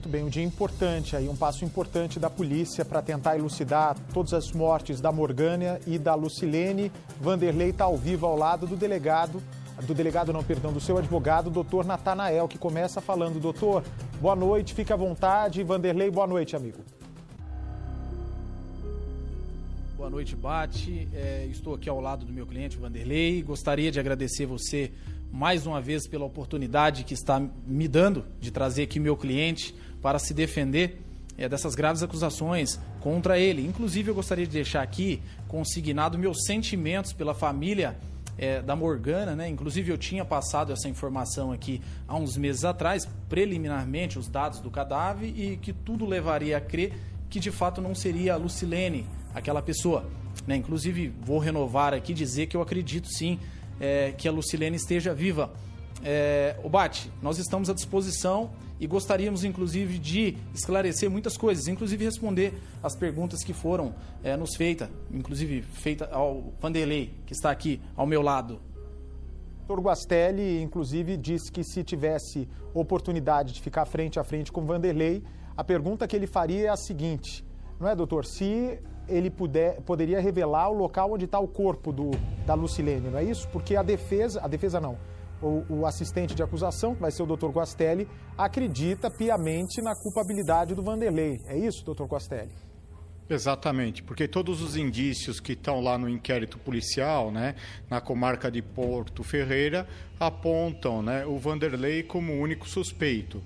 Muito bem, um dia importante aí, um passo importante da polícia para tentar elucidar todas as mortes da Morgana e da Lucilene. Vanderlei está ao vivo ao lado do seu advogado, doutor Natanael, que começa falando. Doutor, boa noite, fique à vontade. Vanderlei, boa noite, amigo. Boa noite, Bate. Estou aqui ao lado do meu cliente, Vanderlei. Gostaria de agradecer você mais uma vez pela oportunidade que está me dando de trazer aqui meu cliente para se defender dessas graves acusações contra ele. Inclusive, eu gostaria de deixar aqui consignado meus sentimentos pela família da Morgana, né? Inclusive, eu tinha passado essa informação aqui há uns meses atrás, preliminarmente, os dados do cadáver, e que tudo levaria a crer que, de fato, não seria a Lucilene aquela pessoa, né? Inclusive, vou renovar aqui, dizer que eu acredito, sim, que a Lucilene esteja viva. O Bate, nós estamos à disposição e gostaríamos, inclusive, de esclarecer muitas coisas, inclusive responder as perguntas que foram nos feitas, inclusive feita ao Vanderlei, que está aqui ao meu lado. O Dr. Guastelli, inclusive, disse que se tivesse oportunidade de ficar frente a frente com o Vanderlei, a pergunta que ele faria é a seguinte, não é, doutor? Se ele poderia revelar o local onde está o corpo da Lucilene, não é isso? Porque a defesa não, o assistente de acusação, que vai ser o doutor Guastelli, acredita piamente na culpabilidade do Vanderlei. É isso, doutor Guastelli? Exatamente, porque todos os indícios que estão lá no inquérito policial, né, na comarca de Porto Ferreira, apontam, né, o Vanderlei como o único suspeito.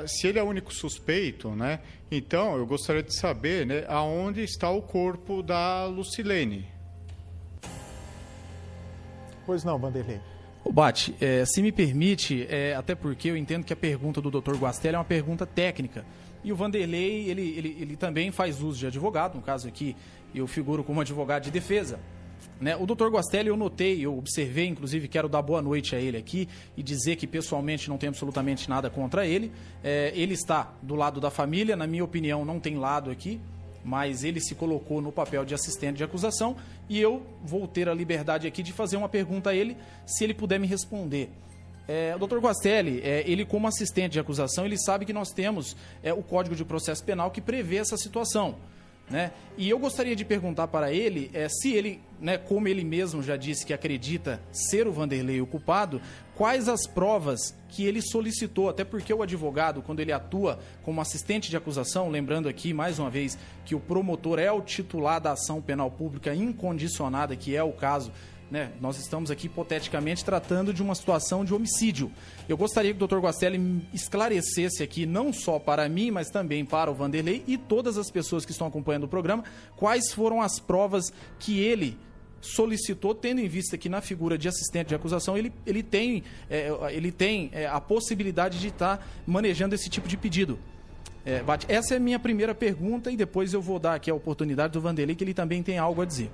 Se ele é o único suspeito, né, então eu gostaria de saber, né, aonde está o corpo da Lucilene. Pois não, Vanderlei. Bate, se me permite, até porque eu entendo que a pergunta do Dr. Guastelli é uma pergunta técnica. E o Vanderlei, ele também faz uso de advogado, no caso aqui eu figuro como advogado de defesa. Né? O Dr. Guastelli, eu observei, inclusive, quero dar boa noite a ele aqui e dizer que pessoalmente não tenho absolutamente nada contra ele. Ele está do lado da família, na minha opinião não tem lado aqui, mas ele se colocou no papel de assistente de acusação e eu vou ter a liberdade aqui de fazer uma pergunta a ele, se ele puder me responder. O Dr. Guastelli, ele como assistente de acusação, ele sabe que nós temos o Código de Processo Penal que prevê essa situação. Né? E eu gostaria de perguntar para ele se ele, né, como ele mesmo já disse que acredita ser o Vanderlei o culpado, quais as provas que ele solicitou, até porque o advogado, quando ele atua como assistente de acusação, lembrando aqui mais uma vez que o promotor é o titular da ação penal pública incondicionada, que é o caso, né? Nós estamos aqui hipoteticamente tratando de uma situação de homicídio. Eu gostaria que o Dr. Guastelli esclarecesse aqui, não só para mim, mas também para o Vanderlei e todas as pessoas que estão acompanhando o programa, quais foram as provas que ele solicitou, tendo em vista que na figura de assistente de acusação ele tem a possibilidade de estar manejando esse tipo de pedido. Essa é a minha primeira pergunta e depois eu vou dar aqui a oportunidade do Vanderlei, que ele também tem algo a dizer.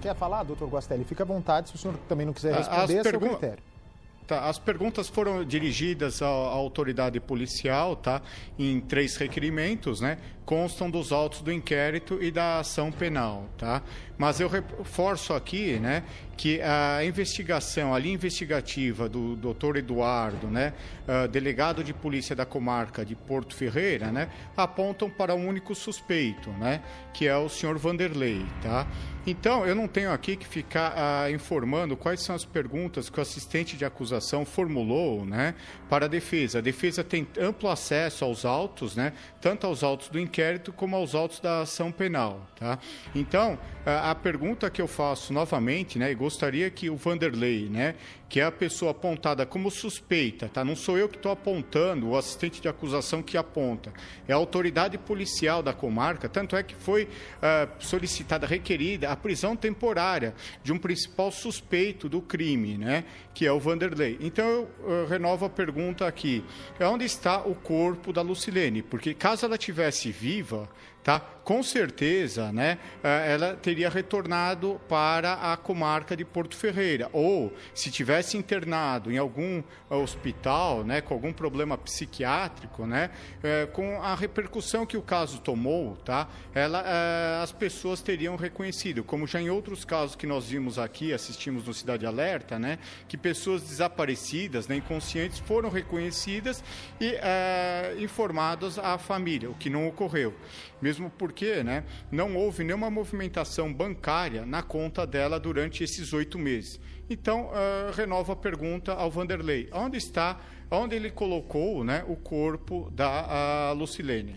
Quer falar, doutor Guastelli? Fica à vontade, se o senhor também não quiser responder, é seu critério. Tá, as perguntas foram dirigidas à autoridade policial, tá, em 3 requerimentos, né, constam dos autos do inquérito e da ação penal, tá? Mas eu reforço aqui, né, que a investigação, a linha investigativa do Dr. Eduardo, né, delegado de polícia da comarca de Porto Ferreira, né, apontam para um único suspeito, né, que é o senhor Vanderlei, tá? Então, eu não tenho aqui que ficar informando quais são as perguntas que o assistente de acusação formulou, né, para a defesa. A defesa tem amplo acesso aos autos, né, tanto aos autos do inquérito como aos autos da ação penal, tá? Então, a pergunta que eu faço novamente, né, e gostaria que o Vanderlei, né, que é a pessoa apontada como suspeita, tá? Não sou eu que estou apontando, o assistente de acusação que aponta. É a autoridade policial da comarca, tanto é que foi solicitada, requerida, a prisão temporária de um principal suspeito do crime, né, que é o Vanderlei. Então, eu renovo a pergunta aqui. Onde está o corpo da Lucilene? Porque caso ela tivesse viva, tá? Com certeza, né, ela teria retornado para a comarca de Porto Ferreira. Ou, se tivesse internado em algum hospital, né, com algum problema psiquiátrico, né, com a repercussão que o caso tomou, tá, as pessoas teriam reconhecido, como já em outros casos que nós vimos aqui, assistimos no Cidade Alerta, né, que pessoas desaparecidas, né, inconscientes, foram reconhecidas e informadas à família, o que não ocorreu. Mesmo porque, né, não houve nenhuma movimentação bancária na conta dela durante esses 8 meses. Então, renovo a pergunta ao Vanderlei. Onde ele colocou, né, o corpo da Lucilene?